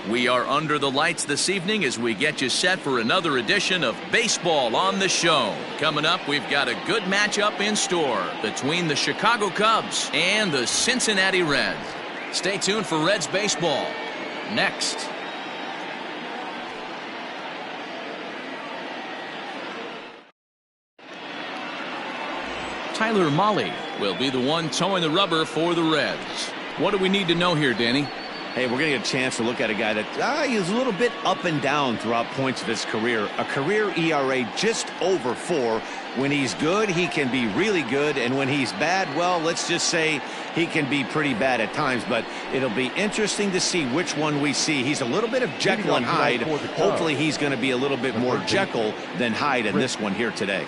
We are under the lights this evening as we get you set for another edition of Baseball on the Show. Coming up, we've got a good matchup in store between the Chicago Cubs and the Cincinnati Reds. Stay tuned for Reds baseball next. Tyler Mahle will be the one towing the rubber for the Reds. What do we need to know here, Danny? Hey, we're going to get a chance to look at a guy that he's a little bit up and down throughout points of his career. A career ERA just over 4. When he's good, he can be really good. And when he's bad, well, let's just say he can be pretty bad at times. But it'll be interesting to see which one we see. He's a little bit of Jekyll and Hyde. Hopefully he's going to be a little bit more Jekyll than Hyde in this one here today.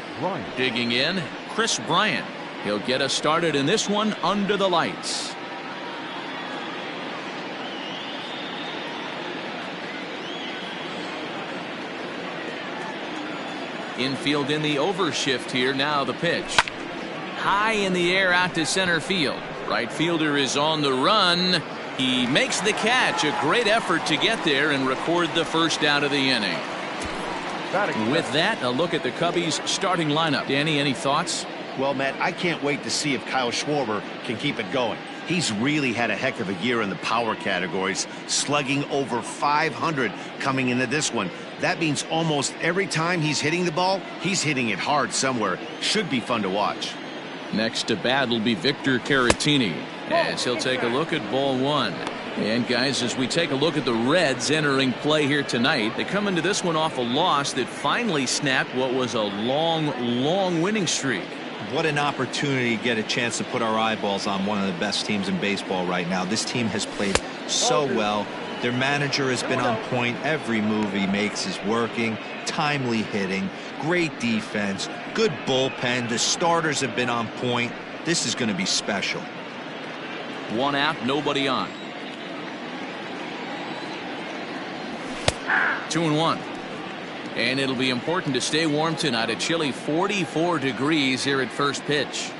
Digging in, Chris Bryant. He'll get us started in this one under the lights. Infield in the overshift here. Now the pitch. High in the air out to center field. Right fielder is on the run. He makes the catch. A great effort to get there and record the first out of the inning. With that, a look at the Cubbies starting lineup. Danny, any thoughts? Well, Matt, I can't wait to see if Kyle Schwarber can keep it going. He's really had a heck of a year in the power categories, slugging over 500 coming into this one. That means almost every time he's hitting the ball, he's hitting it hard somewhere. Should be fun to watch. Next to bat will be Victor Caratini as he'll take a look at ball one. And guys, as we take a look at the Reds entering play here tonight, they come into this one off a loss that finally snapped what was a long winning streak. What an opportunity to get a chance to put our eyeballs on one of the best teams in baseball right now. This team has played so well. Their manager has been on point. Every move he makes is working. Timely hitting, great defense, good bullpen. The starters have been on point. This is going to be special. One out, nobody on. 2-1. And it'll be important to stay warm tonight. A chilly 44 degrees here at first pitch.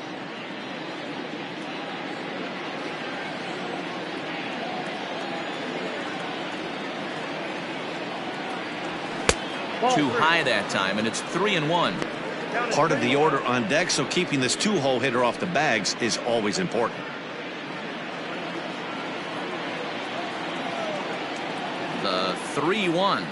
Too high that time, and it's 3-1. Part of the order on deck, so keeping this two-hole hitter off the bags is always important. The 3-1.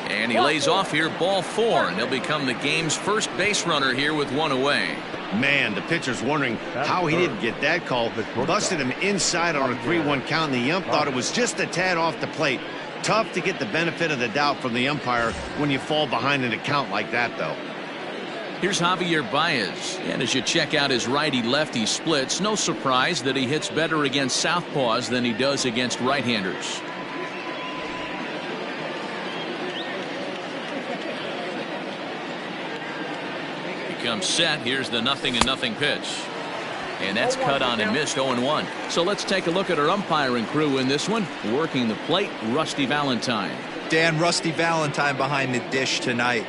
And he lays off here, ball 4, and he'll become the game's first base runner here with one away. Man, the pitcher's wondering how he didn't get that call. Busted him inside on a 3-1 count, and the ump thought it was just a tad off the plate. Tough to get the benefit of the doubt from the umpire when you fall behind in a count like that, though. Here's Javier Baez, and as you check out his righty-lefty splits, no surprise that he hits better against southpaws than he does against right-handers. Comes set. Here's the 0-0 pitch. And that's cut on and missed. 0-1. So let's take a look at our umpiring crew in this one. Working the plate, Rusty Valentine. Dan, Rusty Valentine behind the dish tonight.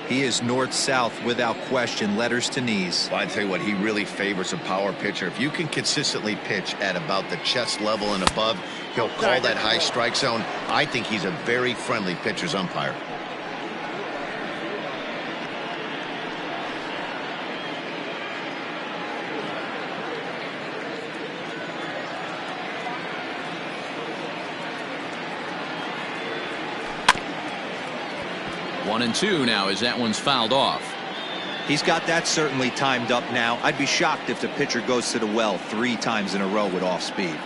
He is north-south without question. Letters to knees. Well, I tell you what, he really favors a power pitcher. If you can consistently pitch at about the chest level and above, he'll call that high strike zone. I think he's a very friendly pitcher's umpire. One and two now as that one's fouled off. He's got that certainly timed up now. I'd be shocked if the pitcher goes to the well 3 times in a row with off speed.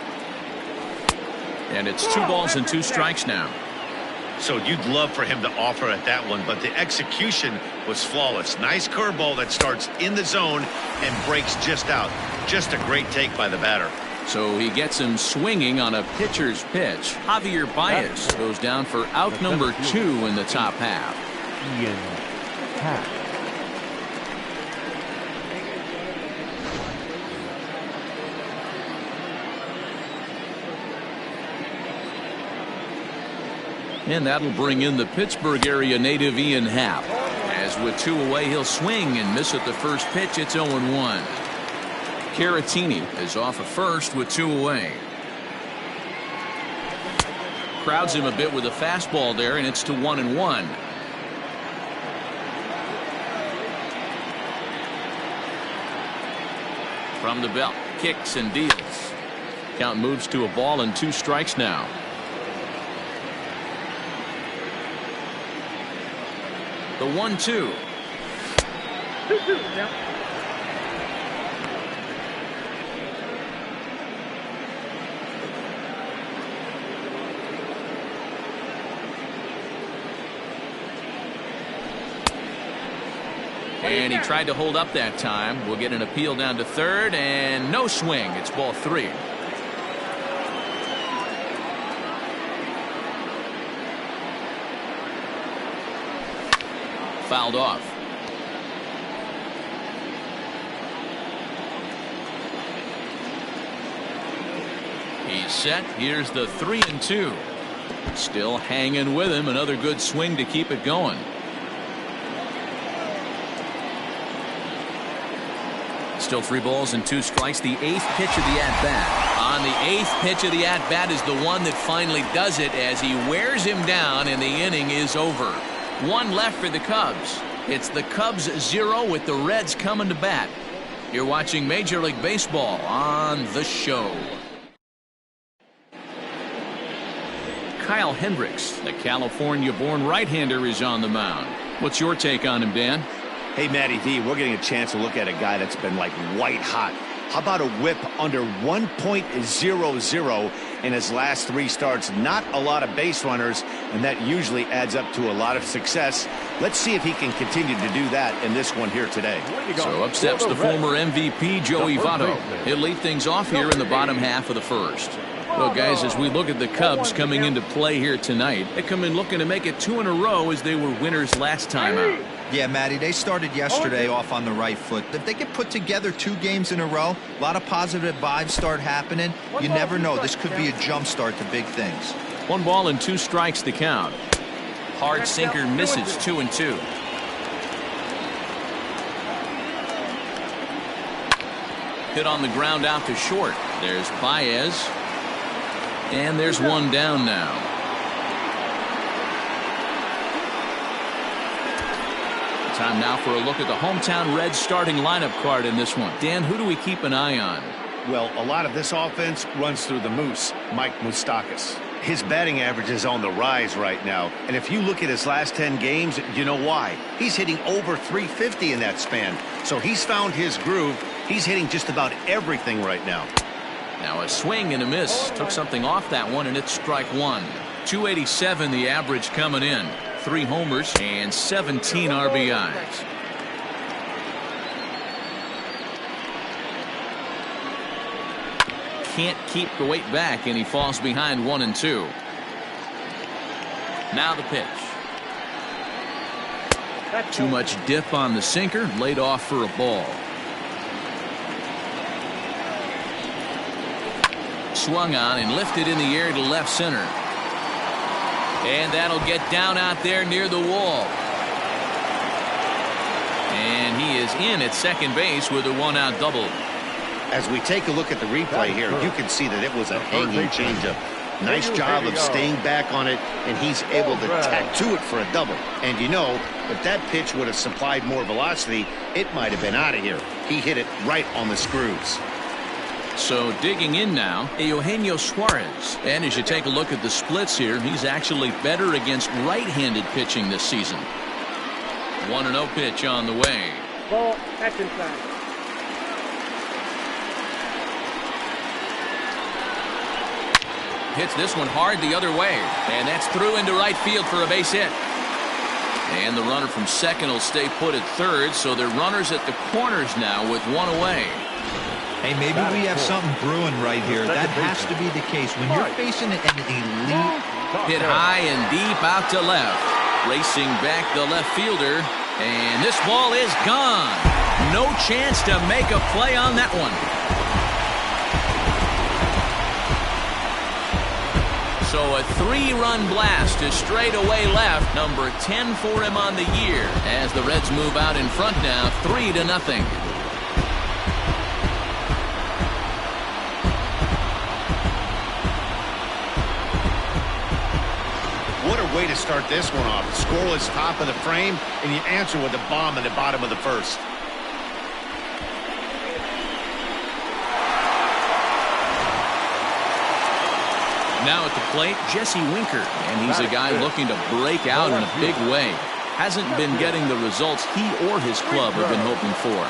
And it's 2 balls and 2 strikes now. So you'd love for him to offer at that one, but the execution was flawless. Nice curveball that starts in the zone and breaks just out. Just a great take by the batter. So he gets him swinging on a pitcher's pitch. Javier Baez goes down for out number 2 in the top half. Ian Happ. And that'll bring in the Pittsburgh area native Ian Happ. As with 2 away, he'll swing and miss at the first pitch. It's 0-1. Caratini is off at first with 2 away. crowds him a bit with a fastball there, and it's to 1-1. From the belt, kicks and deals. Count moves to a ball and 2 strikes now. The 1-2. And he tried to hold up that time. We'll get an appeal down to third, and no swing. It's ball 3. Fouled off. He's set. Here's the 3-2. Still hanging with him. Another good swing to keep it going. Still 3 balls and 2 strikes. The 8th pitch of the at-bat. On the 8th pitch of the at-bat is the one that finally does it as he wears him down, and the inning is over. 1 left for the Cubs. It's the Cubs 0 with the Reds coming to bat. You're watching Major League Baseball on The Show. Kyle Hendricks, the California-born right-hander, is on the mound. What's your take on him, Dan? Hey, Matty V, we're getting a chance to look at a guy that's been like white hot. How about a whip under 1.00 in his last 3 starts? Not a lot of base runners, and that usually adds up to a lot of success. Let's see if he can continue to do that in this one here today. So up steps the former MVP, Joey Votto. He'll lead things off here in the bottom half of the first. Well, guys, as we look at the Cubs coming into play here tonight, they come in looking to make it 2 in a row as they were winners last time out. Yeah, Matty, they started yesterday off on the right foot. If they can put together 2 games in a row, a lot of positive vibes start happening. You never know. This could be a jump start to big things. 1 ball and 2 strikes the count. Hard sinker misses. 2-2. Hit on the ground out to short. There's Baez. And there's 1 down now. Time now for a look at the hometown Reds starting lineup card in this one. Dan, who do we keep an eye on? Well, a lot of this offense runs through the Moose, Mike Moustakas. His batting average is on the rise right now. And if you look at his last 10 games, you know why. He's hitting over 350 in that span. So he's found his groove. He's hitting just about everything right now. Now a swing and a miss. Took something off that one, and it's strike 1. 287 the average coming in. 3 homers and 17 RBIs. Can't keep the weight back, and he falls behind 1-2. Now the pitch. Too much dip on the sinker, laid off for a ball. Swung on and lifted in the air to left center. And that'll get down out there near the wall. And he is in at second base with a 1-out double. As we take a look at the replay here, you can see that it was a hanging changeup. Nice job of staying back on it, and he's able to tack to it for a double. And you know, if that pitch would have supplied more velocity, it might have been out of here. He hit it right on the screws. So digging in now, Eugenio Suarez. And as you take a look at the splits here, he's actually better against right-handed pitching this season. 1-0 pitch on the way. Ball, that's inside. Hits this one hard the other way. And that's through into right field for a base hit. And the runner from second will stay put at third, so they're runners at the corners now with 1 away. Hey, maybe we have something brewing right here. That has to be the case. When you're facing an elite... Hit high and deep out to left. Racing back the left fielder. And this ball is gone. No chance to make a play on that one. So a 3-run blast to straightaway left. Number 10 for him on the year. As the Reds move out in front now, 3-0. way to start this one off. Scoreless top of the frame, and you answer with a bomb in the bottom of the first. Now at the plate, Jesse Winker, and he's a guy looking to break out in a big way. Hasn't been getting the results he or his club have been hoping for.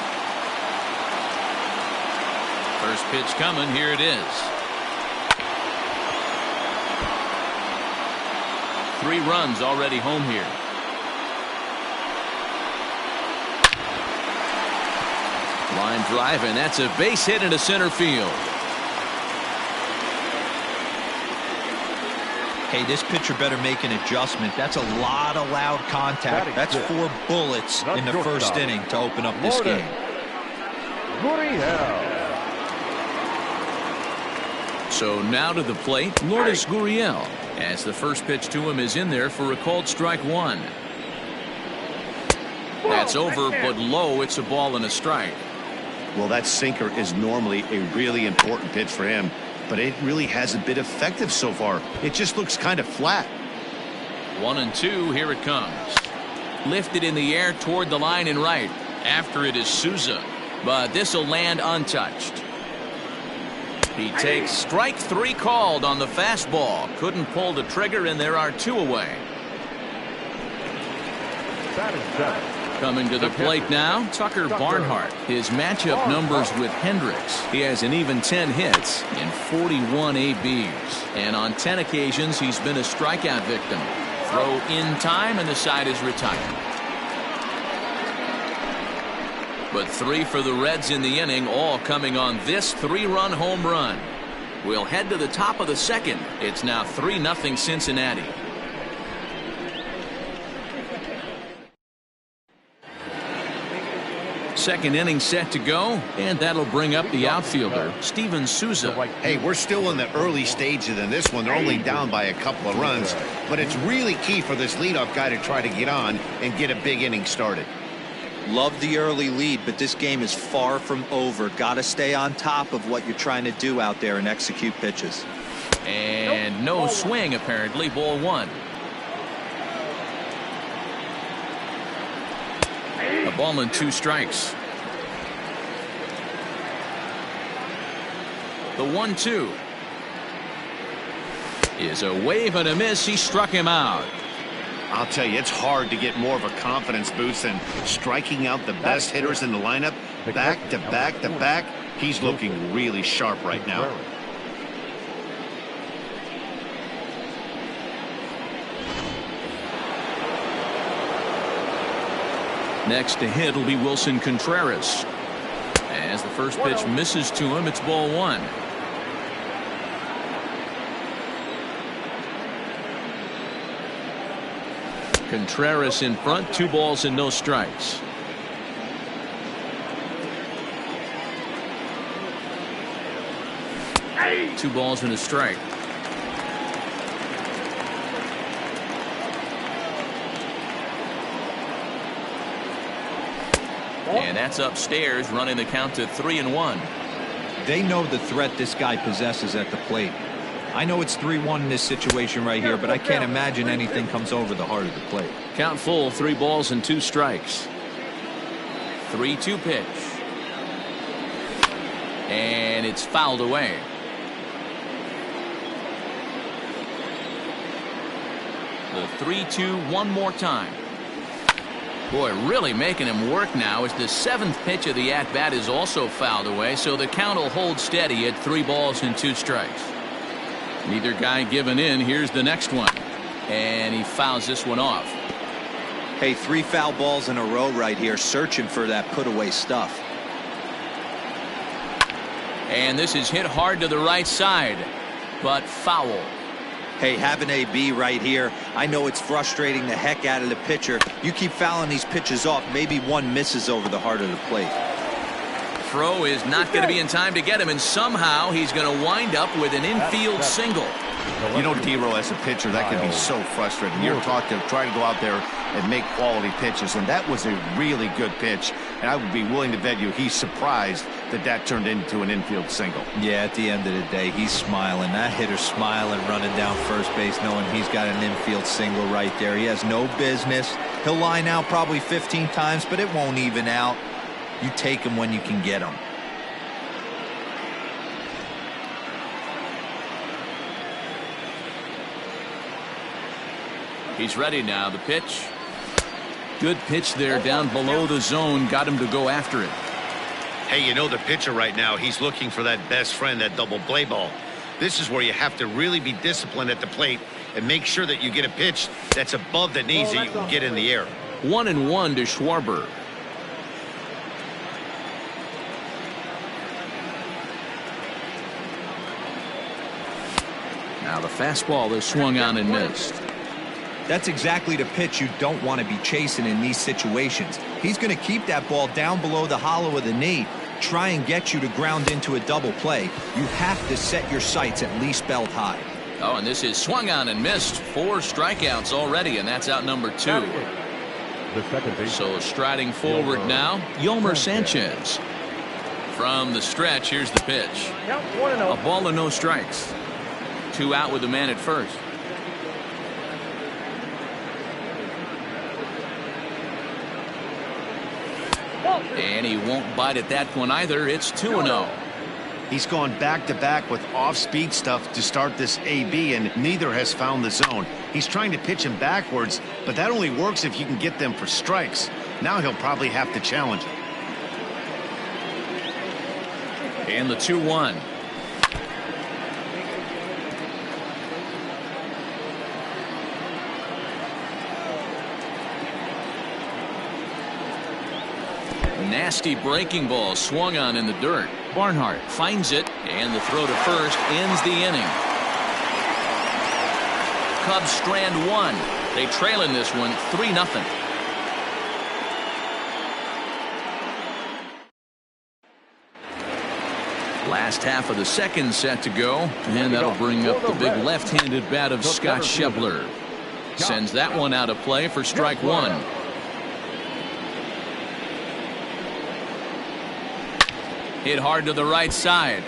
First pitch coming, here it is. 3 runs already home here. Line drive, and that's a base hit into center field. Hey, this pitcher better make an adjustment. That's a lot of loud contact. That's 4 bullets in the first inning to open up this game. So now to the plate, Lourdes Gurriel, as the first pitch to him is in there for a called strike 1. That's over, but low. It's a ball and a strike. Well, that sinker is normally a really important pitch for him, but it really hasn't been effective so far. It just looks kind of flat. 1-2, here it comes. Lifted in the air toward the line and right. After it is Souza, but this will land untouched. He takes strike 3 called on the fastball. Couldn't pull the trigger, and there are 2 away. Coming to the plate now, Tucker Barnhart. His matchup numbers with Hendricks. He has an even 10 hits and 41 ABs. And on 10 occasions, he's been a strikeout victim. Throw in time, and the side is retired. But 3 for the Reds in the inning, all coming on this 3-run home run. We'll head to the top of the second. It's now 3-0 Cincinnati. Second inning set to go, and that'll bring up the outfielder, Steven Souza. Hey, we're still in the early stages in this one. They're only down by a couple of runs, but it's really key for this leadoff guy to try to get on and get a big inning started. Love the early lead, but this game is far from over. Got to stay on top of what you're trying to do out there and execute pitches. And no swing, apparently. Ball 1. A ball and 2 strikes. The 1-2 is a wave and a miss. He struck him out. I'll tell you, it's hard to get more of a confidence boost than striking out the best hitters in the lineup. Back to back to back. He's looking really sharp right now. Next to hit will be Wilson Contreras. As the first pitch misses to him, it's ball 1. Contreras in front, 2 balls and no strikes. Two balls and a strike. And that's upstairs, running the count to 3-1. They know the threat this guy possesses at the plate. I know it's 3-1 in this situation right here, but I can't imagine anything comes over the heart of the plate. Count full, 3 balls and 2 strikes. 3-2 pitch. And it's fouled away. The 3-2 one more time. Boy, really making him work now as the 7th pitch of the at-bat is also fouled away, so the count will hold steady at 3 balls and 2 strikes. Neither guy giving in. Here's the next one. And he fouls this one off. Hey, 3 foul balls in a row right here, searching for that put-away stuff. And this is hit hard to the right side, but foul. Hey, have an AB right here. I know it's frustrating the heck out of the pitcher. You keep fouling these pitches off, maybe one misses over the heart of the plate. Throw is not going to be in time to get him, and somehow he's going to wind up with an infield single. You know, D-Row, as a pitcher, that can be so frustrating. You're taught to try to go out there and make quality pitches, and that was a really good pitch. And I would be willing to bet you he's surprised that turned into an infield single. Yeah, at the end of the day, he's smiling. That hitter's smiling, running down first base, knowing he's got an infield single right there. He has no business. He'll line out probably 15 times, but it won't even out. You take him when you can get him. He's ready now. The pitch. Good pitch there down below the zone. Got him to go after it. Hey, you know the pitcher right now, he's looking for that best friend, that double play ball. This is where you have to really be disciplined at the plate and make sure that you get a pitch that's above the knees that you can get in the air. 1-1 to Schwarber. Now the fastball is swung on and missed. That's exactly the pitch you don't want to be chasing in these situations. He's going to keep that ball down below the hollow of the knee, try and get you to ground into a double play. You have to set your sights at least belt high. Oh, and this is swung on and missed. 4 strikeouts already, and that's out number 2. The second base. So striding forward now, Yolmer Sanchez. From the stretch, here's the pitch. A ball and no strikes. 2 out with the man at first. And he won't bite at that one either. It's 2-0. He's gone back-to-back with off-speed stuff to start this AB, and neither has found the zone. He's trying to pitch him backwards, but that only works if you can get them for strikes. Now he'll probably have to challenge it. And the 2-1. Nasty breaking ball swung on in the dirt. Barnhart finds it, and the throw to first ends the inning. Cubs strand 1. They trail in this one 3-0. Last half of the second set to go, and that'll bring up the big left-handed bat of Scott Schebler. Sends that one out of play for strike 1. Hit hard to the right side,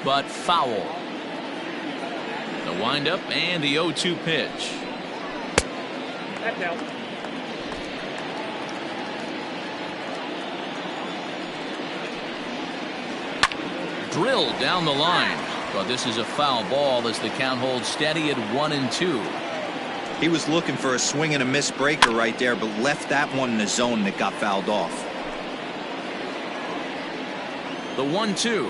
but foul. The windup and the 0-2 pitch. That's out. Drilled down the line, but this is a foul ball as the count holds steady at 1-2. He was looking for a swing and a miss breaker right there, but left that one in the zone that got fouled off. The 1-2.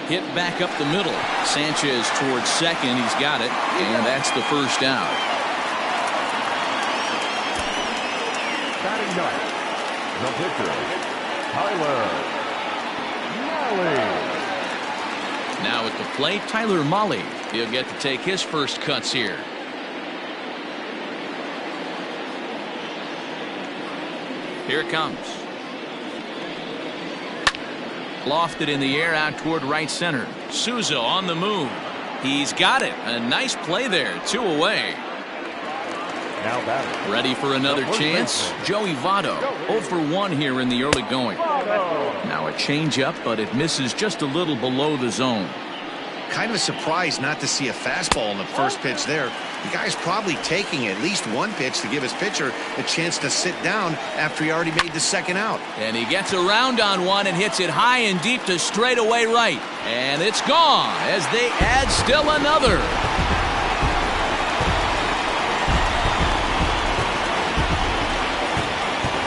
Hit back up the middle. Sanchez towards second. He's got it, and that's the first out. Batting ninth, the pitcher, Tyler Mahle. Now at the plate, Tyler Mahle. He'll get to take his first cuts here. Here it comes. Lofted in the air out toward right center. Souza on the move. He's got it. A nice play there. 2 away. Now batting. Ready for another chance. Joey Votto 0 for 1 here in the early going. Now a changeup, but it misses just a little below the zone. Kind of surprised not to see a fastball in the first pitch there. The guy's probably taking at least one pitch to give his pitcher a chance to sit down after he already made the second out. And he gets around on one and hits it high and deep to straightaway right. And it's gone as they add still another.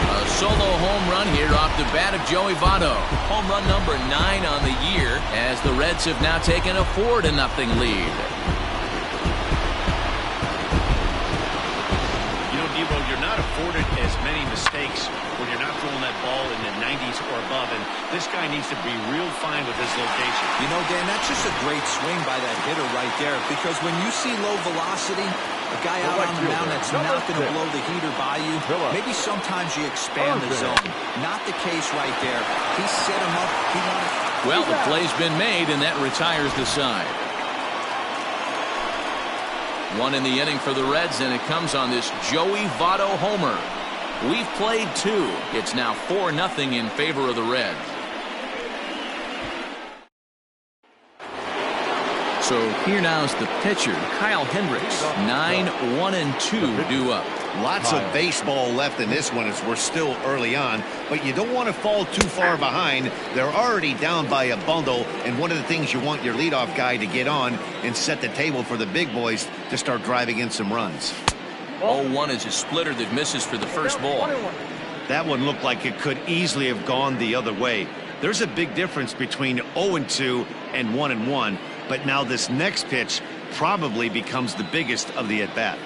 A solo home run here off the bat of Joey Votto. Home run number 9 on the year as the Reds have now taken a 4-0 lead. You're not afforded as many mistakes when you're not throwing that ball in the 90s or above, and this guy needs to be real fine with his location. You know, Dan, that's just a great swing by that hitter right there, because when you see low velocity, a guy out on the mound that's not going to blow the heater by you, maybe sometimes you expand the zone. Not the case right there. He set him up. He wanted. Well, the play's been made, and that retires the side. 1 in the inning for the Reds, and it comes on this Joey Votto homer. We've played 2. It's now 4-0 in favor of the Reds. So here now is the pitcher, Kyle Hendricks. 9-1-2 due up. Lots of baseball left in this one as we're still early on, but you don't want to fall too far behind. They're already down by a bundle, and one of the things you want your leadoff guy to get on and set the table for the big boys to start driving in some runs. 0-1 is a splitter that misses for the first ball. That one looked like it could easily have gone the other way. There's a big difference between 0-2 and 1-1, but now this next pitch probably becomes the biggest of the at-bat.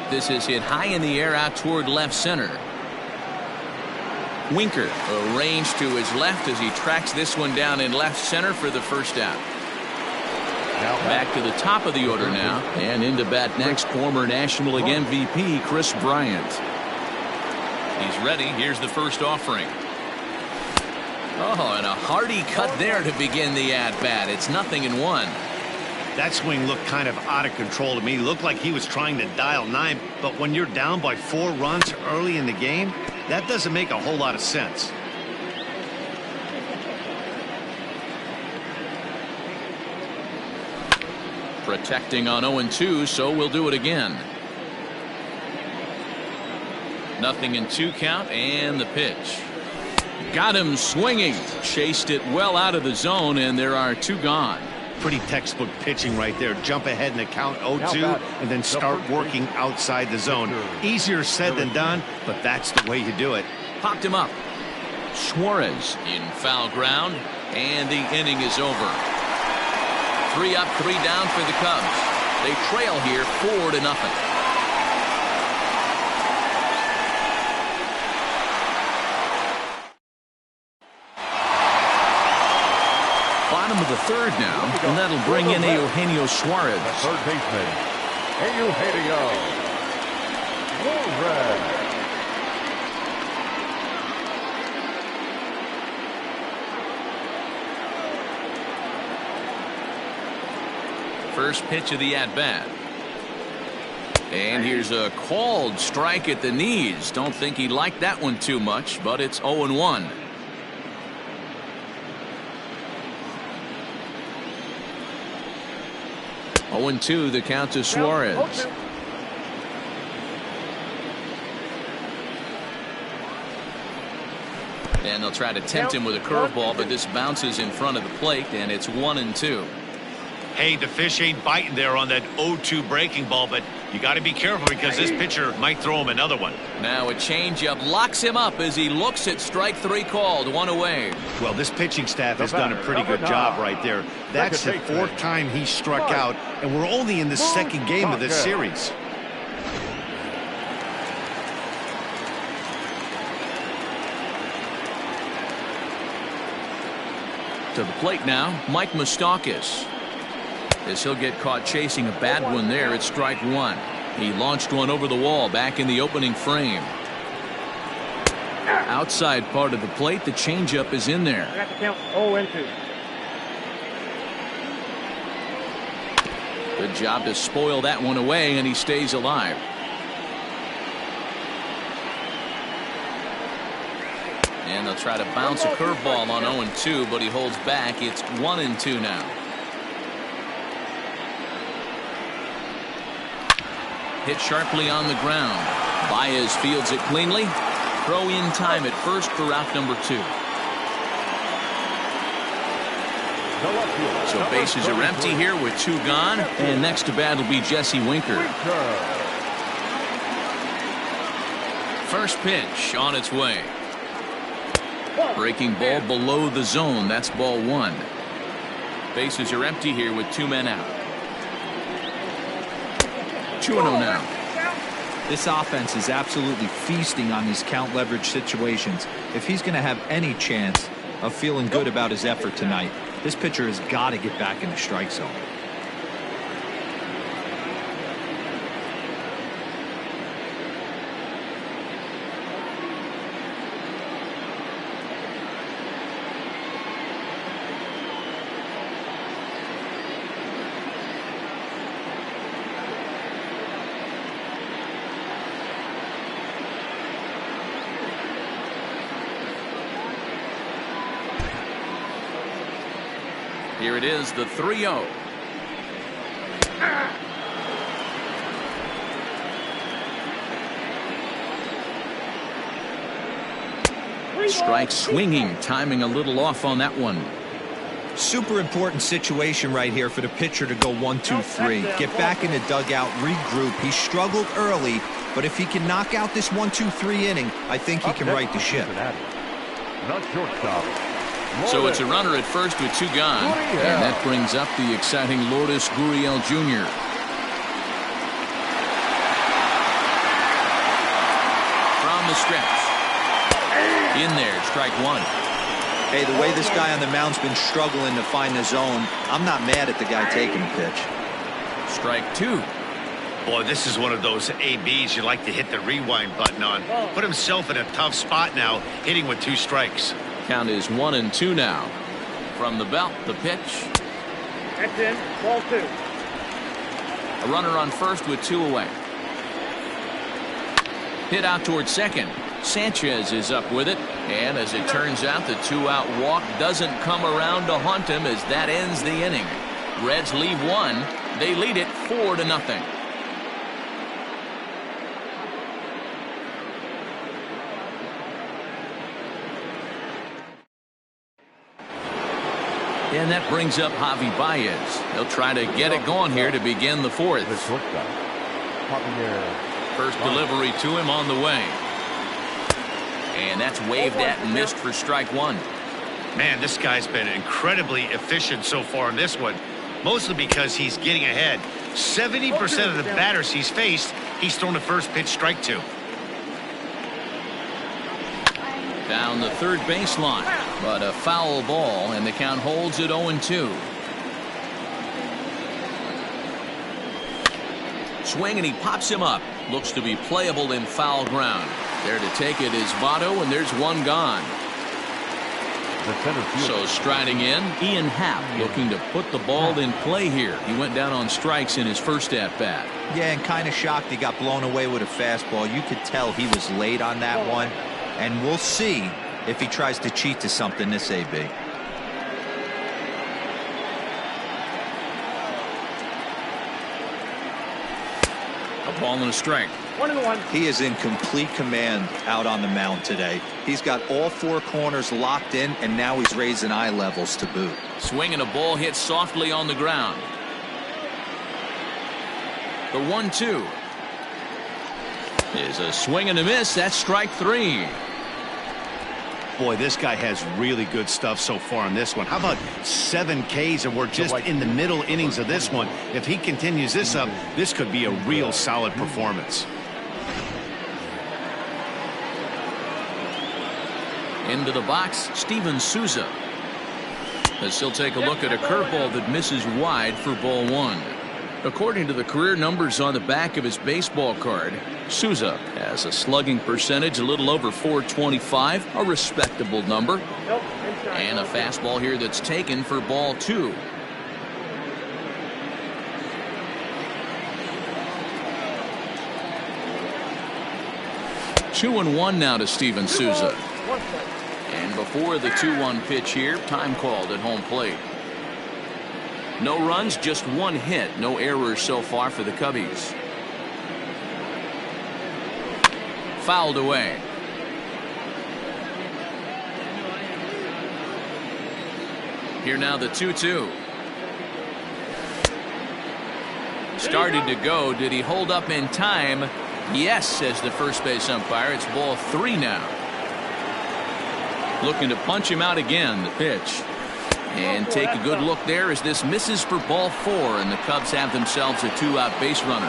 This is hit high in the air out toward left center. Winker arranged to his left as he tracks this one down in left center for the first out. Back to the top of the order now, and into bat next, former National League MVP Chris Bryant. He's ready. Here's the first offering. Oh, and a hearty cut there to begin the at-bat. It's 0-1. That swing looked kind of out of control to me. Looked like he was trying to dial 9, but when you're down by 4 runs early in the game, that doesn't make a whole lot of sense. Protecting on 0-2, so we'll do it again. 0-2 count, and the pitch. Got him swinging. Chased it well out of the zone, and there are 2 gone. Pretty textbook pitching right there. Jump ahead in the count 0-2 and then start working outside the zone. Easier said than done, but that's the way you do it. Popped him up. Suarez in foul ground, and the inning is over. 3 up, 3 down for the Cubs. They trail here 4-0. Bottom of the 3rd now, and that'll bring in Eugenio Suarez. The third baseman, Eugenio Suarez. First pitch of the at-bat. And here's a called strike at the knees. Don't think he liked that one too much, but it's 0-1. Oh, 0-2 the count to Suarez. And they'll try to tempt him with a curveball, but this bounces in front of the plate, and it's 1-2. Hey, the fish ain't biting there on that 0-2 breaking ball, but you got to be careful because this pitcher might throw him another one. Now a changeup locks him up as he looks at strike 3 called, 1 away. Well, this pitching staff has done a pretty good job right there. That's the 4th time he struck out, and we're only in the 2nd game of this series. To the plate now, Mike Moustakas. As he'll get caught chasing a bad one there at strike 1. He launched one over the wall back in the opening frame. Outside part of the plate, the changeup is in there. Got to count 0-2. Good job to spoil that one away, and he stays alive. And they'll try to bounce a curveball on 0-2, but he holds back. It's 1-2 now. Hit sharply on the ground. Baez fields it cleanly. Throw in time at first for out number 2. So bases are empty here with 2 gone. And next to bat will be Jesse Winker. First pitch on its way. Breaking ball below the zone. That's ball 1. Bases are empty here with 2 men out. 2-0 now. This offense is absolutely feasting on these count leverage situations. If he's going to have any chance of feeling good about his effort tonight, this pitcher has got to get back in the strike zone. Here it is, the 3-0. Strike swinging, timing a little off on that one. Super important situation right here for the pitcher to go 1-2-3. Get back in the dugout, regroup. He struggled early, but if he can knock out this 1-2-3 inning, I think he can right the ship. Not shortstop. So it's a runner at first with 2 gone, and that brings up the exciting Lourdes Gurriel Jr. From the stretch. In there, strike 1. Hey, the way this guy on the mound's been struggling to find the zone, I'm not mad at the guy taking the pitch. Strike 2. Boy, this is one of those ABs you like to hit the rewind button on. Put himself in a tough spot now, hitting with 2 strikes. Count is 1-2 now. From the belt, the pitch. That's in. Ball 2. A runner on first with 2 away. Hit out towards second. Sanchez is up with it, and as it turns out, the 2-out walk doesn't come around to haunt him as that ends the inning. Reds leave 1. They lead it 4-0. And that brings up Javi Baez. They'll try to get it going here to begin the 4th. First delivery to him on the way. And that's waved at and missed for strike 1. Man, this guy's been incredibly efficient so far in this one, mostly because he's getting ahead. 70% of the batters he's faced, he's thrown the first pitch, strike 2. Down the third baseline, but a foul ball, and the count holds at 0-2. Swing, and he pops him up. Looks to be playable in foul ground. There to take it is Votto, and there's 1 gone. So striding in, Ian Happ looking to put the ball in play here. He went down on strikes in his first at-bat. Yeah, and kind of shocked he got blown away with a fastball. You could tell he was late on that one, and we'll see if he tries to cheat to something this AB. A ball and a strike. 1-1. He is in complete command out on the mound today. He's got all 4 corners locked in, and now he's raising eye levels to boot. Swing and a ball hit softly on the ground. The 1-2 is a swing and a miss. That's strike 3. Boy, this guy has really good stuff so far in this one. How about 7 Ks, and we're just in the middle innings of this one. If he continues this up, this could be a real solid performance. Into the box, Steven Souza. As he'll take a look at a curveball that misses wide for ball 1. According to the career numbers on the back of his baseball card, Souza has a slugging percentage a little over .425, a respectable number. And a fastball here that's taken for ball 2. Two and 1 now to Steven Souza. And before the 2-1 pitch here, time called at home plate. No runs, just 1 hit. No errors so far for the Cubbies. Fouled away. Here now the 2-2. Started to go. Did he hold up in time? Yes, says the first base umpire. It's ball 3 now. Looking to punch him out again, the pitch. And take a good look there as this misses for ball 4, and the Cubs have themselves a 2-out base runner.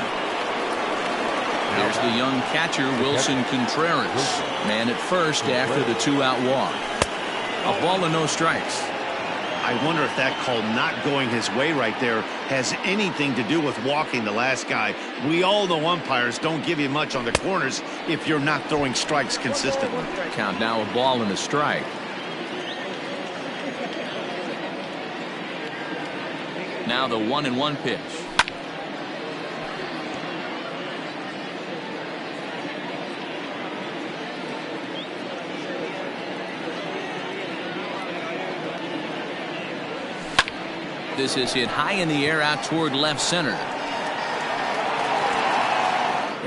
There's the young catcher, Wilson Contreras. Man at first after the 2-out walk. A ball and no strikes. I wonder if that call not going his way right there has anything to do with walking the last guy. We all know umpires don't give you much on the corners if you're not throwing strikes consistently. Count now a ball and a strike. Now the 1-1 pitch. This is hit high in the air out toward left center.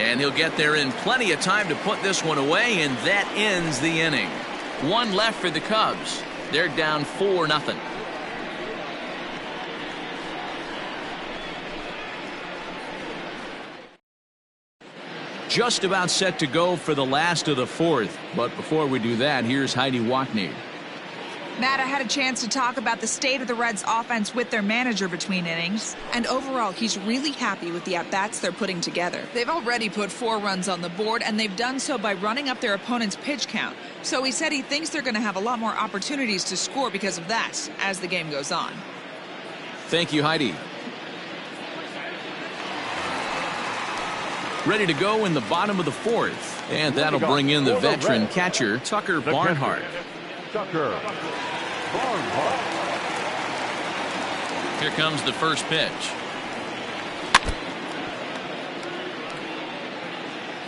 And he'll get there in plenty of time to put this one away, and that ends the inning. One left for the Cubs. They're down 4-0. Just about set to go for the last of the fourth. But before we do that, here's Heidi Watney. Matt, I had a chance to talk about the state of the Reds offense with their manager between innings, and overall he's really happy with the at-bats they're putting together. They've already put 4 runs on the board, and they've done so by running up their opponent's pitch count. So he said he thinks they're going to have a lot more opportunities to score because of that as the game goes on. Thank you, Heidi. Ready to go in the bottom of the fourth, and that'll bring in the veteran catcher Tucker Barnhart. Tucker Barnhart. Here comes the first pitch.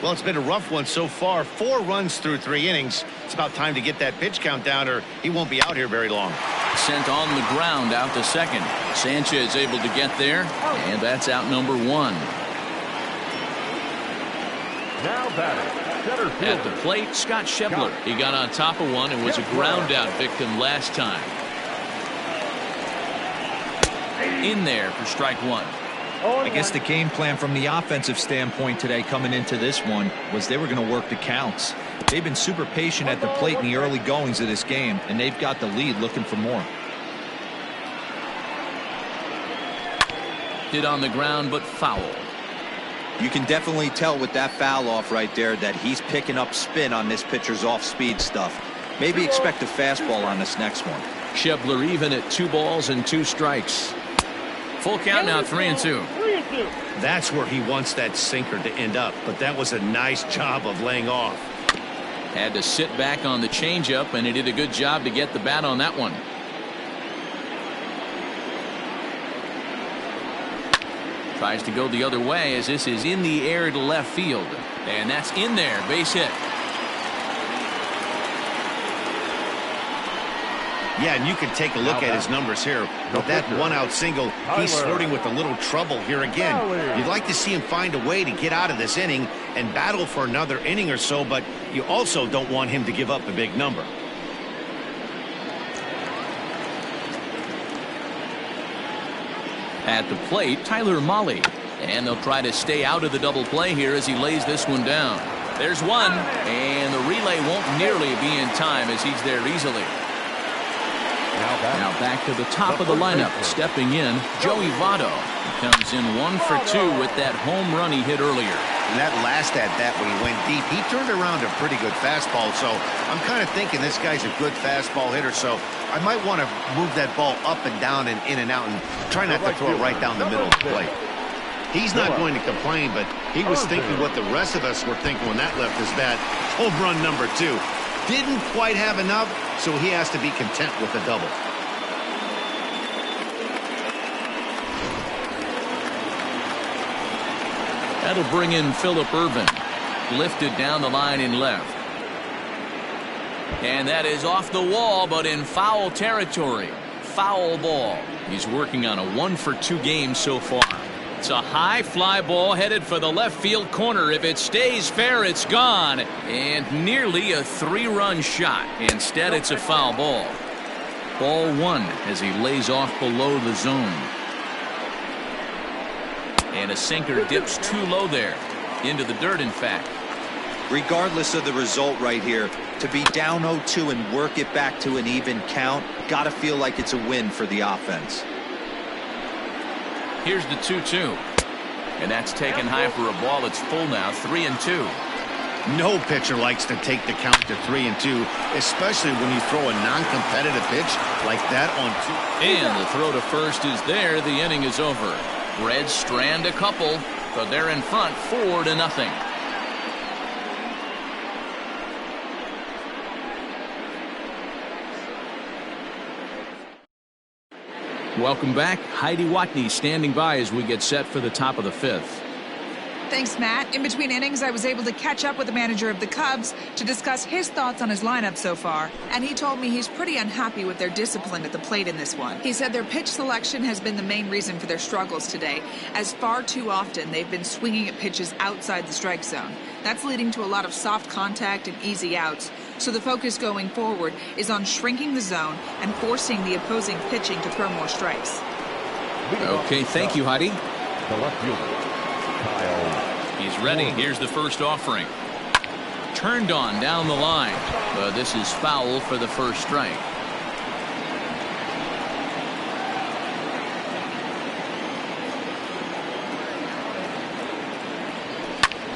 Well, it's been a rough one so far. 4 runs through 3 innings. It's about time to get that pitch count down, or he won't be out here very long. Sent on the ground out to second. Sanchez able to get there, and that's out number 1. Now batting, center fielder. At the plate, Scott Schebler. He got on top of one and was a ground out victim last time. In there for strike 1. I guess the game plan from the offensive standpoint today coming into this one was they were going to work the counts. They've been super patient at the plate in the early goings of this game, and they've got the lead looking for more. Hit on the ground, but foul. You can definitely tell with that foul off right there that he's picking up spin on this pitcher's off-speed stuff. Maybe expect a fastball on this next one. Schebler even at 2 balls and 2 strikes. Full count now, 3-2. That's where he wants that sinker to end up, but that was a nice job of laying off. Had to sit back on the changeup, and he did a good job to get the bat on that one. Tries to go the other way as this is in the air to left field. And that's in there. Base hit. Yeah, and you can take a look at his numbers here. With that 1-out single, he's flirting with a little trouble here again. You'd like to see him find a way to get out of this inning and battle for another inning or so, but you also don't want him to give up a big number. At the plate, Tyler Mahle. And they'll try to stay out of the double play here as he lays this one down. There's one, and the relay won't nearly be in time as he's there easily. Now back to the top of the lineup. Stepping in, Joey Votto. He comes in 1 for 2 with that home run he hit earlier. And that last at-bat when he went deep, he turned around a pretty good fastball. So I'm kind of thinking this guy's a good fastball hitter. So I might want to move that ball up and down and in and out and try not to throw it right down the middle of the plate. He's not going to complain, but he was thinking what the rest of us were thinking when that left his bat. Home run number 2. Didn't quite have enough, so he has to be content with the double. That'll bring in Phillip Ervin. Lifted down the line in left. And that is off the wall, but in foul territory. Foul ball. He's working on a 1 for 2 game so far. It's a high fly ball headed for the left field corner. If it stays fair, it's gone. And nearly a 3-run shot. Instead, it's a foul ball. Ball 1 as he lays off below the zone. And a sinker dips too low there. Into the dirt, in fact. Regardless of the result right here, to be down 0-2 and work it back to an even count, gotta feel like it's a win for the offense. Here's the 2-2. And that's taken high for a ball. It's full now, 3-2. No pitcher likes to take the count to 3-2, especially when you throw a non-competitive pitch like that on 2. And the throw to first is there. The inning is over. Reds strand a couple, but they're in front 4-0. Welcome back. Heidi Watney standing by as we get set for the top of the 5th. Thanks, Matt. In between innings, I was able to catch up with the manager of the Cubs to discuss his thoughts on his lineup so far. And he told me he's pretty unhappy with their discipline at the plate in this one. He said their pitch selection has been the main reason for their struggles today, as far too often they've been swinging at pitches outside the strike zone. That's leading to a lot of soft contact and easy outs. So the focus going forward is on shrinking the zone and forcing the opposing pitching to throw more strikes. Okay, thank you, Heidi. The left fielder, Kyle. He's ready. Here's the first offering. Turned on down the line. But this is foul for the first strike.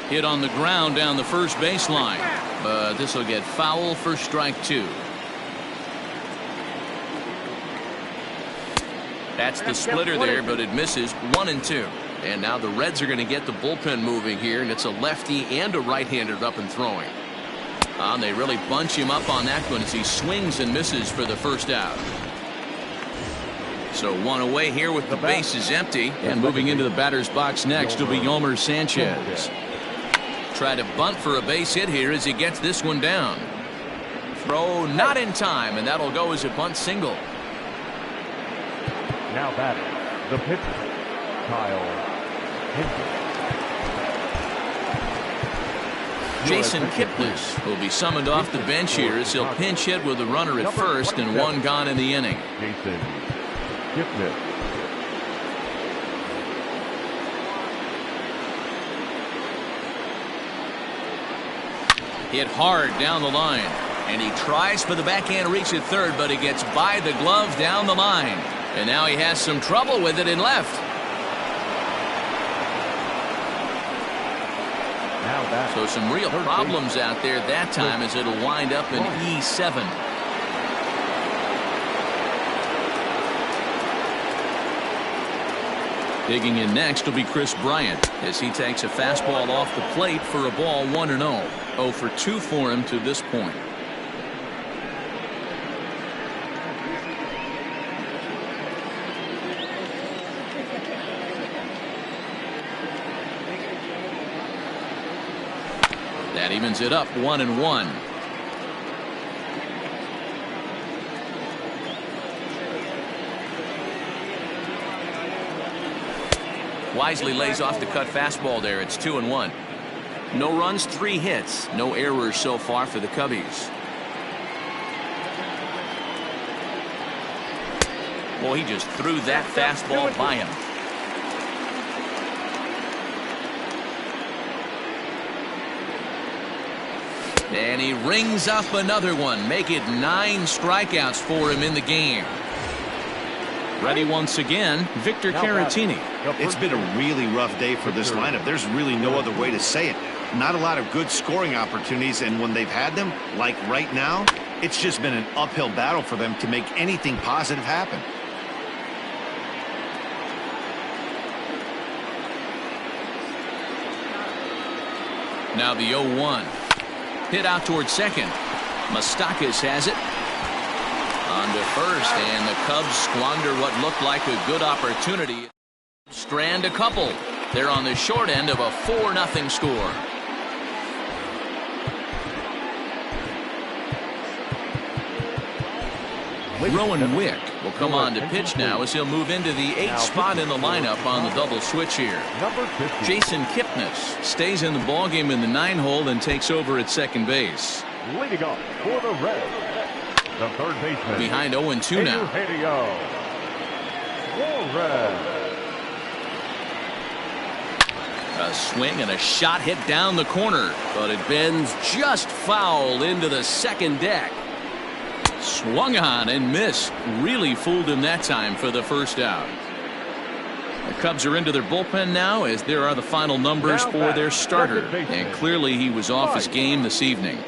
Hit on the ground down the first baseline. But this will get foul for strike 2. That's the splitter there, but it misses. 1-2. And now the Reds are going to get the bullpen moving here, and it's a lefty and a right-hander up and throwing. They really bunch him up on that one as he swings and misses for the first out. So one away here with the bases empty, and moving into the batter's box next will be Yolmer Sanchez. Try to bunt for a base hit here as he gets this one down. Throw not in time, and that'll go as a bunt single. Now batting, the pitcher, Kyle Hinton. Jason Kipnis will be summoned off the bench here as he'll pinch hit with a runner at first and one gone in the inning. Jason Kipnis. Hit hard down the line, and he tries for the backhand reach at third, but he gets by the glove down the line, and now he has some trouble with it in left. So some real problems out there that time as it'll wind up in E7. Digging in next will be Chris Bryant as he takes a fastball off the plate for a ball 1-0. 0 for 2 for him to this point. That evens it up 1-1. Wisely lays off the cut fastball there. It's 2-1. No runs, 3 hits. No errors so far for the Cubbies. Well, he just threw that fastball by him. And he rings up another one. Make it 9 strikeouts for him in the game. Ready once again, Victor Caratini. It's been a really rough day for this lineup. There's really no other way to say it. Not a lot of good scoring opportunities, and when they've had them, like right now, it's just been an uphill battle for them to make anything positive happen. Now the 0-1. Hit out towards second. Moustakas has it. On to first, and the Cubs squander what looked like a good opportunity. Strand a couple. They're on the short end of a 4-0 score. Rowan Wick will come on to pitch now as he'll move into the 8th spot in the lineup on the double switch here. Jason Kipnis stays in the ballgame in the 9-hole and takes over at second base. Leading off for the Reds, the third baseman. Behind 0-2 now. A swing and a shot hit down the corner, but it bends just foul into the second deck. Swung on and missed. Really fooled him that time for the first out. The Cubs are into their bullpen now as there are the final numbers for their starter, and clearly he was off his game this evening.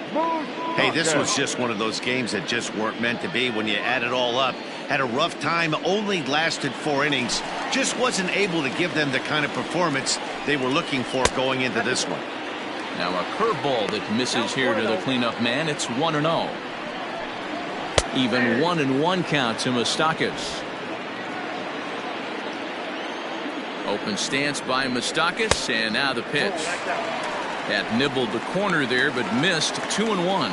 Hey, this was just one of those games that just weren't meant to be when you add it all up. Had a rough time, only lasted 4 innings, just wasn't able to give them the kind of performance they were looking for going into this one. Now a curveball that misses here to the cleanup man. It's 1-0. Even 1-1 count to Moustakas. Open stance by Moustakas, and now the pitch. That nibbled the corner there, but missed. 2-1.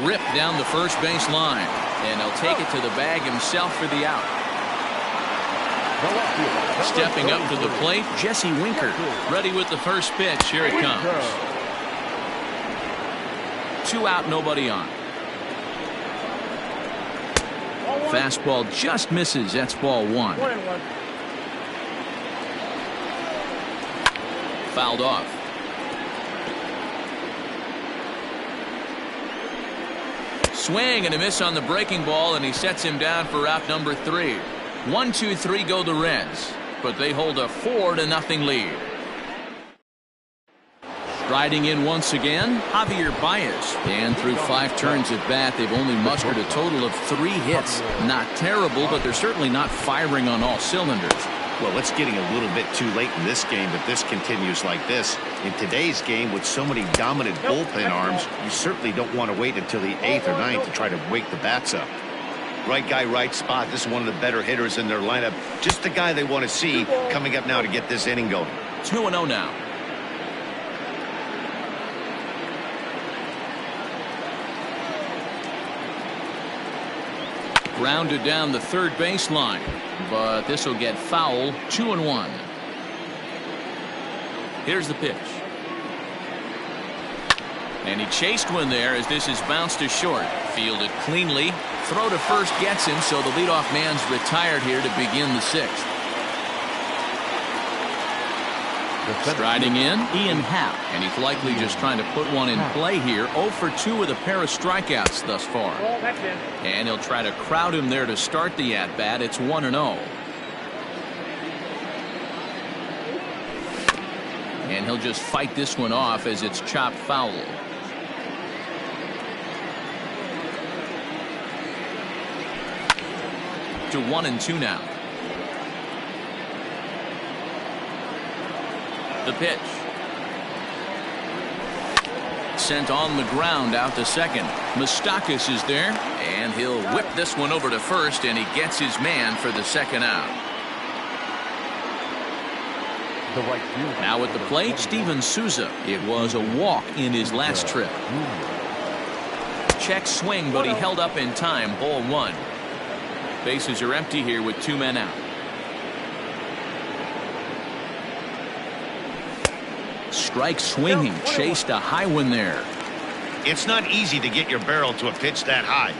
Ripped down the first base line, and he'll take it to the bag himself for the out. Stepping up to the plate, Jesse Winker. Ready with the first pitch. Here it comes. 2 out, nobody on. Fastball just misses. That's ball 1. Fouled off. Swing and a miss on the breaking ball, and he sets him down for out number 3. 1-2-3 go the Reds, but they hold a 4-0 lead. Riding in once again, Javier Baez. And through 5 turns at bat, they've only mustered a total of 3 hits. Not terrible, but they're certainly not firing on all cylinders. Well, it's getting a little bit too late in this game if this continues like this. In today's game, with so many dominant bullpen arms, you certainly don't want to wait until the 8th or 9th to try to wake the bats up. Right guy, right spot. This is one of the better hitters in their lineup. Just the guy they want to see coming up now to get this inning going. 2-0 now. Grounded down the third baseline, but this will get foul. 2-1. Here's the pitch. And he chased one there as this is bounced to short. Fielded cleanly. Throw to first gets him, so the leadoff man's retired here to begin the 6th. Striding in, Ian Happ, and he's likely just trying to put one in play here. 0 for 2 with a pair of strikeouts thus far. And he'll try to crowd him there to start the at-bat. It's 1-0. And he'll just fight this one off as it's chopped foul. To 1-2 now. The pitch. Sent on the ground out to second. Moustakas is there, and he'll whip this one over to first, and he gets his man for the second out. Now at the plate, Steven Souza. It was a walk in his last trip. Check swing, but he held up in time. Ball 1. Bases are empty here with 2 men out. Strike swinging, chased a high one there. It's not easy to get your barrel to a pitch that high.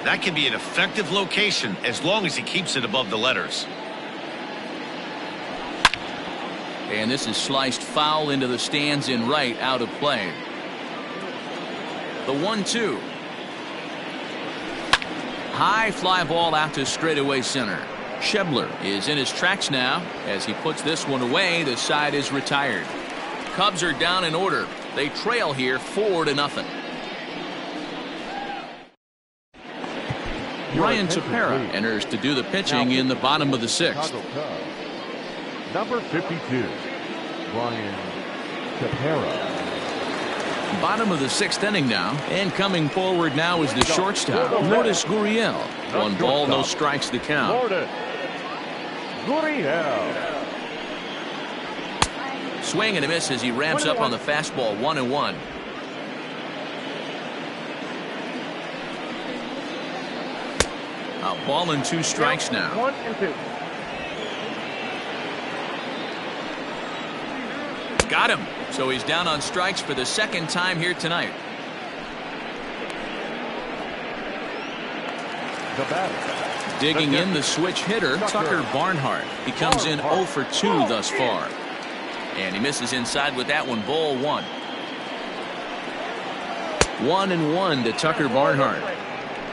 That can be an effective location as long as he keeps it above the letters. And this is sliced foul into the stands in right, out of play. The 1-2. High fly ball out to straightaway center. Schebler is in his tracks now. As he puts this one away, the side is retired. Cubs are down in order. They trail here 4-0. Ryan Tepera enters to do the pitching in the bottom of the 6th. Number 52, Ryan Tepera. Bottom of the 6th inning now, and coming forward now is the shortstop, Lourdes Gurriel. 1 ball, no strikes the count. Lourdes Gurriel. Swing and a miss as he ramps up on the fastball. 1-1. A ball and 2 strikes now. 1-2. Got him. So he's down on strikes for the 2nd time here tonight. The batter. Digging in the switch hitter, Tucker Barnhart. He comes in 0 for 2 thus far. And he misses inside with that one. Ball 1. 1-1 to Tucker Barnhart.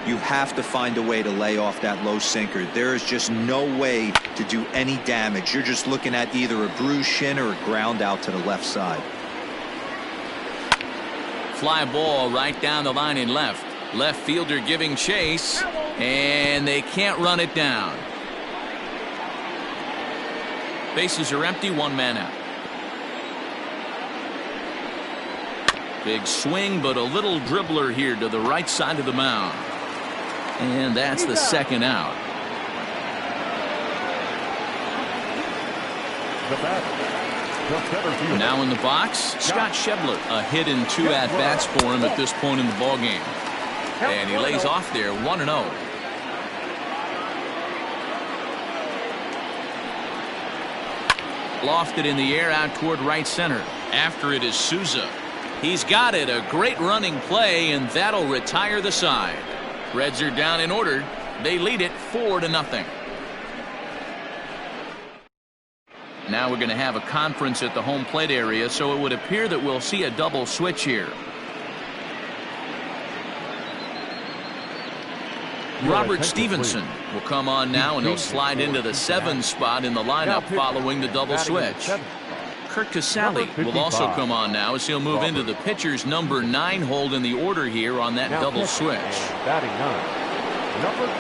You have to find a way to lay off that low sinker. There is just no way to do any damage. You're just looking at either a bruised shin or a ground out to the left side. Fly ball right down the line in left. Left fielder giving chase, and they can't run it down. Bases are empty, 1 man out. Big swing, but a little dribbler here to the right side of the mound. And that's the 2nd out. The batter, the center fielder. Now in the box, Scott Schebler. A hit and 2 at-bats for him at this point in the ballgame. And he lays off there 1-0. Lofted in the air out toward right center. After it is Souza. He's got it. A great running play, and that'll retire the side. Reds are down in order. They lead it 4-0. Now we're going to have a conference at the home plate area, so it would appear that we'll see a double switch here. Robert Stevenson will come on now, and he'll slide into the 7 spot in the lineup following the double switch. Kurt Casale will also come on now as he'll move into the pitcher's number 9 hold in the order here on that double switch. Batting 9.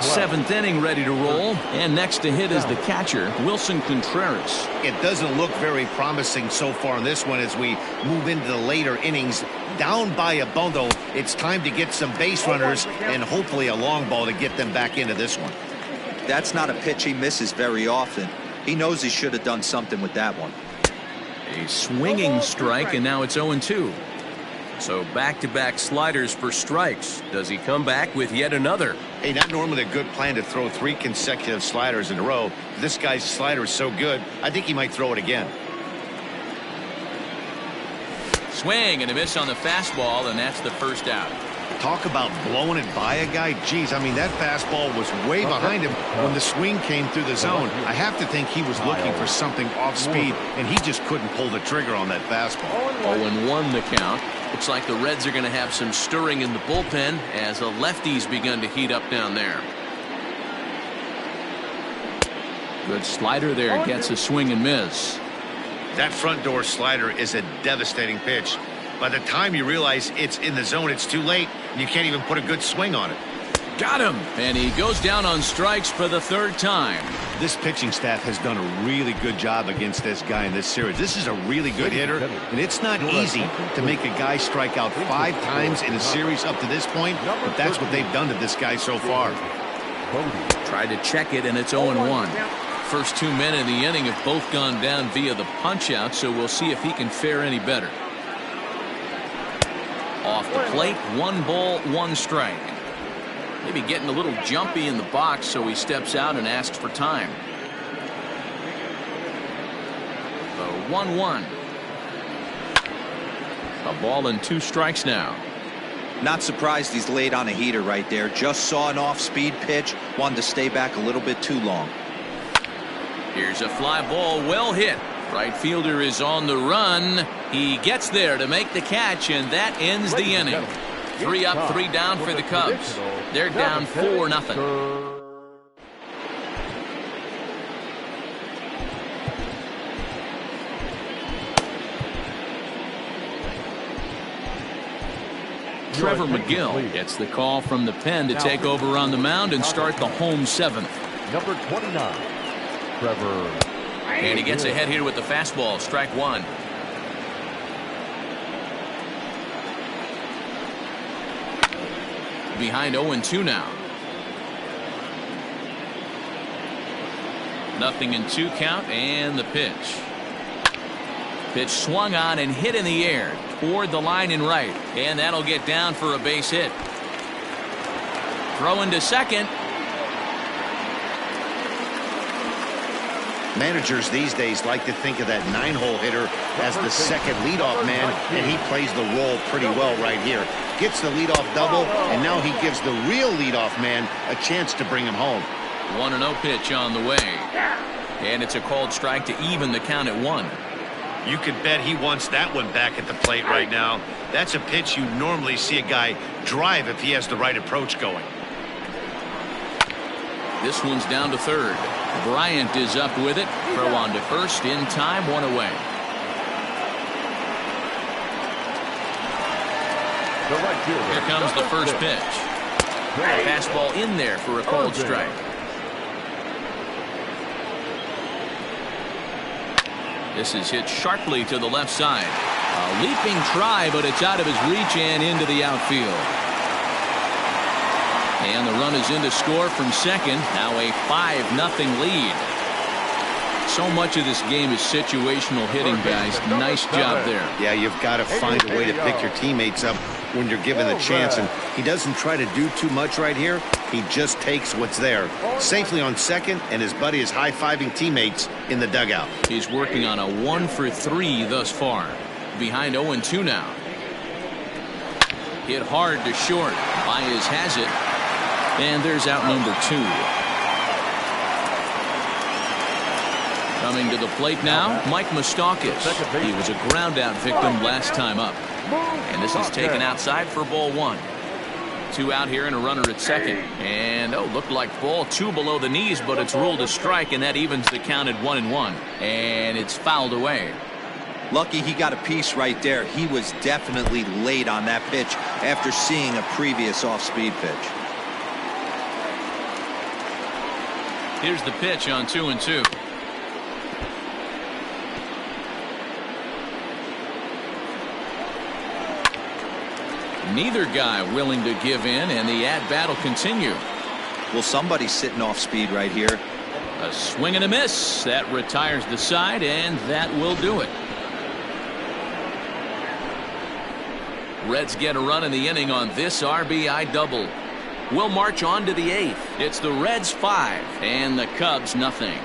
7th inning ready to roll, and next to hit is the catcher, Wilson Contreras. It doesn't look very promising so far in this one as we move into the later innings. Down by a bundle, it's time to get some base runners and hopefully a long ball to get them back into this one. That's not a pitch he misses very often. He knows he should have done something with that one. A swinging strike, and now it's 0-2. So back-to-back sliders for strikes. Does he come back with yet another? Hey, not normally a good plan to throw 3 consecutive sliders in a row. This guy's slider is so good, I think he might throw it again. Swing and a miss on the fastball, and that's the first out. Talk about blowing it by a guy. Geez, I mean, that fastball was way behind him when the swing came through the zone. I have to think he was looking for something off speed, and he just couldn't pull the trigger on that fastball. 0-1 the count. Looks like the Reds are going to have some stirring in the bullpen as the lefty's begun to heat up down there. Good slider there, gets a swing and miss. That front door slider is a devastating pitch. By the time you realize it's in the zone, it's too late, and you can't even put a good swing on it. Got him, and he goes down on strikes for the 3rd time. This pitching staff has done a really good job against this guy in this series. This is a really good hitter, and it's not easy to make a guy strike out 5 times in a series up to this point, but that's what they've done to this guy so far. Tried to check it, and it's 0-1. First 2 men in the inning have both gone down via the punch-out, so we'll see if he can fare any better. Off the plate, 1 ball, 1 strike. Maybe getting a little jumpy in the box, so he steps out and asks for time. So 1-1. A ball and 2 strikes now. Not surprised he's laid on a heater right there. Just saw an off-speed pitch. Wanted to stay back a little bit too long. Here's a fly ball, well hit. Right fielder is on the run. He gets there to make the catch, and that ends the inning. 3 up, 3 down for the Cubs. They're down 4-0. Trevor McGill gets the call from the pen to take over on the mound and start the home 7th. Number 29, Trevor. And he gets ahead here with the fastball. Strike 1. Behind 0-2 now. 0-2 count, and the pitch. Pitch swung on and hit in the air toward the line in right, and that'll get down for a base hit. Throw into second. Managers these days like to think of that 9-hole hitter as the second leadoff man, and he plays the role pretty well right here. Gets the leadoff double, and now he gives the real leadoff man a chance to bring him home. 1-0 pitch on the way. And it's a called strike to even the count at 1. You could bet he wants that one back at the plate right now. That's a pitch you normally see a guy drive if he has the right approach going. This one's down to third. Bryant is up with it. Throw on to first in time, 1 away. Here comes the first pitch. Fastball in there for a called strike. This is hit sharply to the left side. A leaping try, but it's out of his reach and into the outfield. And the run is in to score from second. Now a 5-0 lead. So much of this game is situational hitting, guys. Nice job there. Yeah, you've got to find a way to pick your teammates up when you're given the chance, and he doesn't try to do too much right here. He just takes what's there. Safely on second, and his buddy is high-fiving teammates in the dugout. He's working on a 1-for-3 thus far. Behind 0-2 now. Hit hard to short. Baez has it. And there's out number 2. Coming to the plate now, Mike Moustakas. He was a ground-out victim last time up. And this is taken outside for ball 1. 2 out here and a runner at second. And, looked like ball 2 below the knees, but it's ruled a strike, and that evens the count at 1-1. And it's fouled away. Lucky he got a piece right there. He was definitely late on that pitch after seeing a previous off-speed pitch. Here's the pitch on 2-2. Neither guy willing to give in, and the at-bat will continue. Well, somebody's sitting off speed right here. A swing and a miss. That retires the side, and that will do it. Reds get a run in the inning on this RBI double. We'll march on to the 8th. It's the Reds 5 and the Cubs nothing.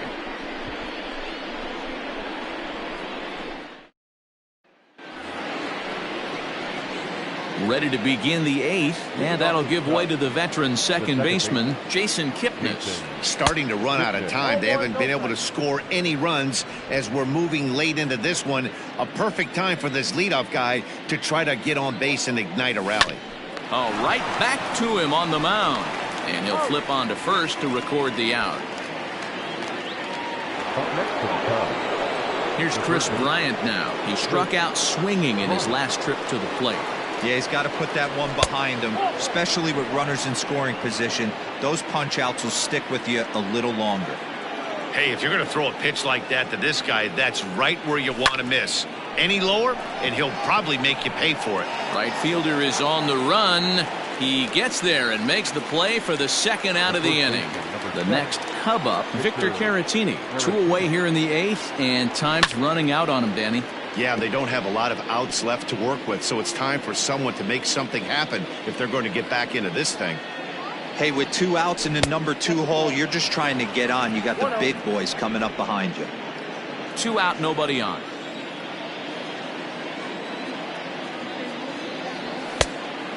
Ready to begin the 8th, and that'll give way to the veteran second baseman, Jason Kipnis. Starting to run out of time. They haven't been able to score any runs as we're moving late into this one. A perfect time for this leadoff guy to try to get on base and ignite a rally. Right back to him on the mound, and he'll flip on to first to record the out. Here's Chris Bryant now. He struck out swinging in his last trip to the plate. Yeah, he's got to put that one behind him, especially with runners in scoring position. Those punch-outs will stick with you a little longer. Hey, if you're going to throw a pitch like that to this guy, that's right where you want to miss. Any lower, and he'll probably make you pay for it. Right fielder is on the run. He gets there and makes the play for the second out of the inning. The next Cub up, Victor Caratini. 2 away here in the 8th, and time's running out on him, Danny. Yeah, they don't have a lot of outs left to work with, so it's time for someone to make something happen if they're going to get back into this thing. Hey, with 2 outs in the number 2 hole, you're just trying to get on. You got the big boys coming up behind you. 2 out, nobody on.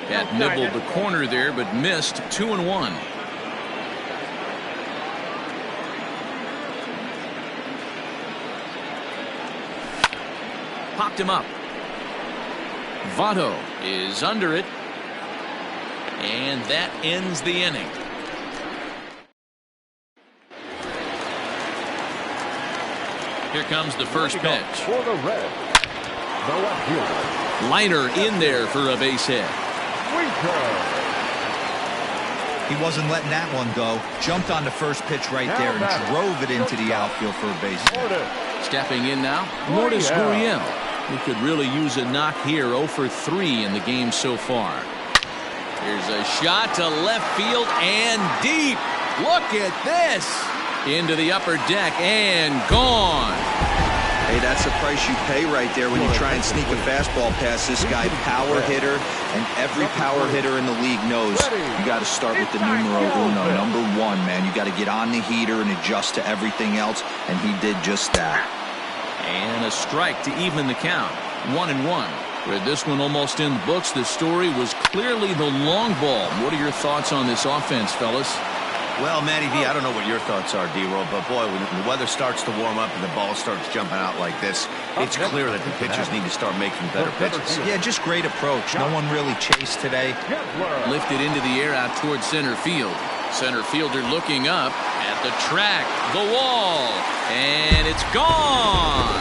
Had nibbled the corner there, but missed. 2-1. Popped him up. Votto is under it. And that ends the inning. Here comes the first pitch. For the Reds, the left fielder. Liner in there for a base hit. He wasn't letting that one go. Jumped on the first pitch right there and drove it into the outfield for a base hit. Stepping in now, Lourdes Gurriel. He could really use a knock here. 0 for 3 in the game so far. Here's a shot to left field and deep. Look at this. Into the upper deck and gone. Hey, that's the price you pay right there when you try and sneak a fastball past this guy. Power hitter, and every power hitter in the league knows you got to start with the numero uno, number 1, man. You got to get on the heater and adjust to everything else, and he did just that. And a strike to even the count. 1-1. With this one almost in the books, the story was clearly the long ball. What are your thoughts on this offense, fellas? Well, Matty V, I don't know what your thoughts are, D-Roll, but boy, when the weather starts to warm up and the ball starts jumping out like this, it's clear that the pitchers need to start making better pitches. Yeah, just great approach. No one really chased today. Lifted into the air out towards center field. Center fielder looking up at the track, the wall, and it's gone.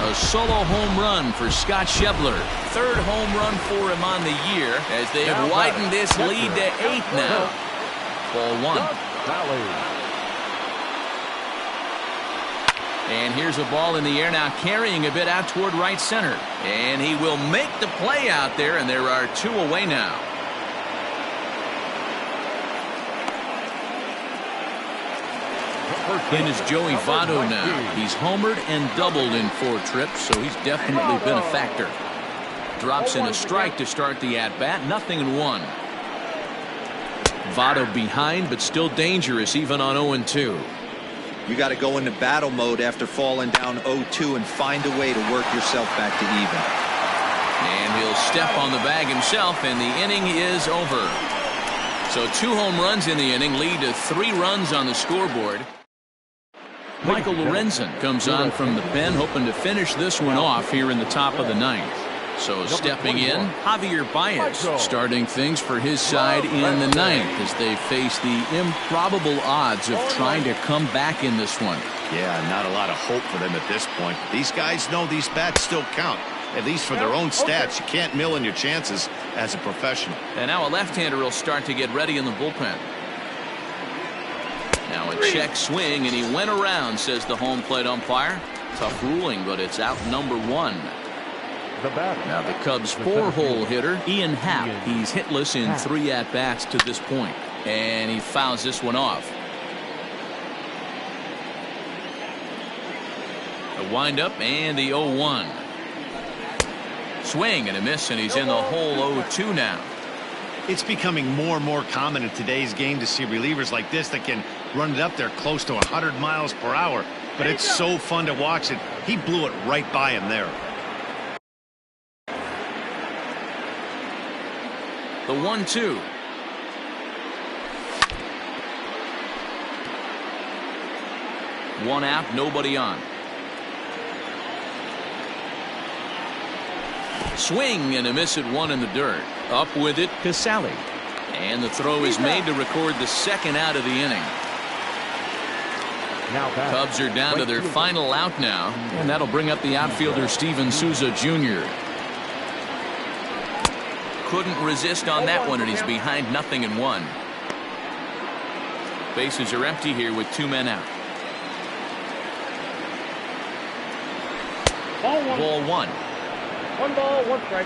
A solo home run for Scott Schebler. 3rd home run for him on the year as they have widened this lead to 8 now. Ball 1. And here's a ball in the air now, carrying a bit out toward right center. And he will make the play out there, and there are 2 away now. In is Joey Votto now. He's homered and doubled in 4 trips, so he's definitely been a factor. Drops in a strike to start the at-bat. 0-1. Votto behind, but still dangerous even on 0-2. You got to go into battle mode after falling down 0-2 and find a way to work yourself back to even. And he'll step on the bag himself, and the inning is over. So 2 home runs in the inning lead to 3 runs on the scoreboard. Michael Lorenzen comes on from the pen, hoping to finish this one off here in the top of the 9th. So stepping in, Javier Baez starting things for his side in the 9th as they face the improbable odds of trying to come back in this one. Yeah, not a lot of hope for them at this point. These guys know these bats still count, at least for their own stats. You can't mill in your chances as a professional. And now a left-hander will start to get ready in the bullpen. Now a check swing, and he went around, says the home plate umpire. Tough ruling, but it's out number 1. Now the Cubs' 4-hole hitter, Ian Happ. He's hitless in 3 at-bats to this point. And he fouls this one off. The windup and the 0-1. Swing and a miss, and he's in the hole 0-2 now. It's becoming more and more common in today's game to see relievers like this that can run it up there close to 100 miles per hour. But it's so fun to watch it. He blew it right by him there. The 1-2. One out, nobody on. Swing and a miss at 1 in the dirt. Up with it, Casale. And the throw is made to record the 2nd out of the inning. Cubs are down to their final out now, and that'll bring up the outfielder Steven Souza Jr. Couldn't resist on that one, and he's behind 0-1. Bases are empty here with 2 men out. Ball 1. 1 ball, 1 strike.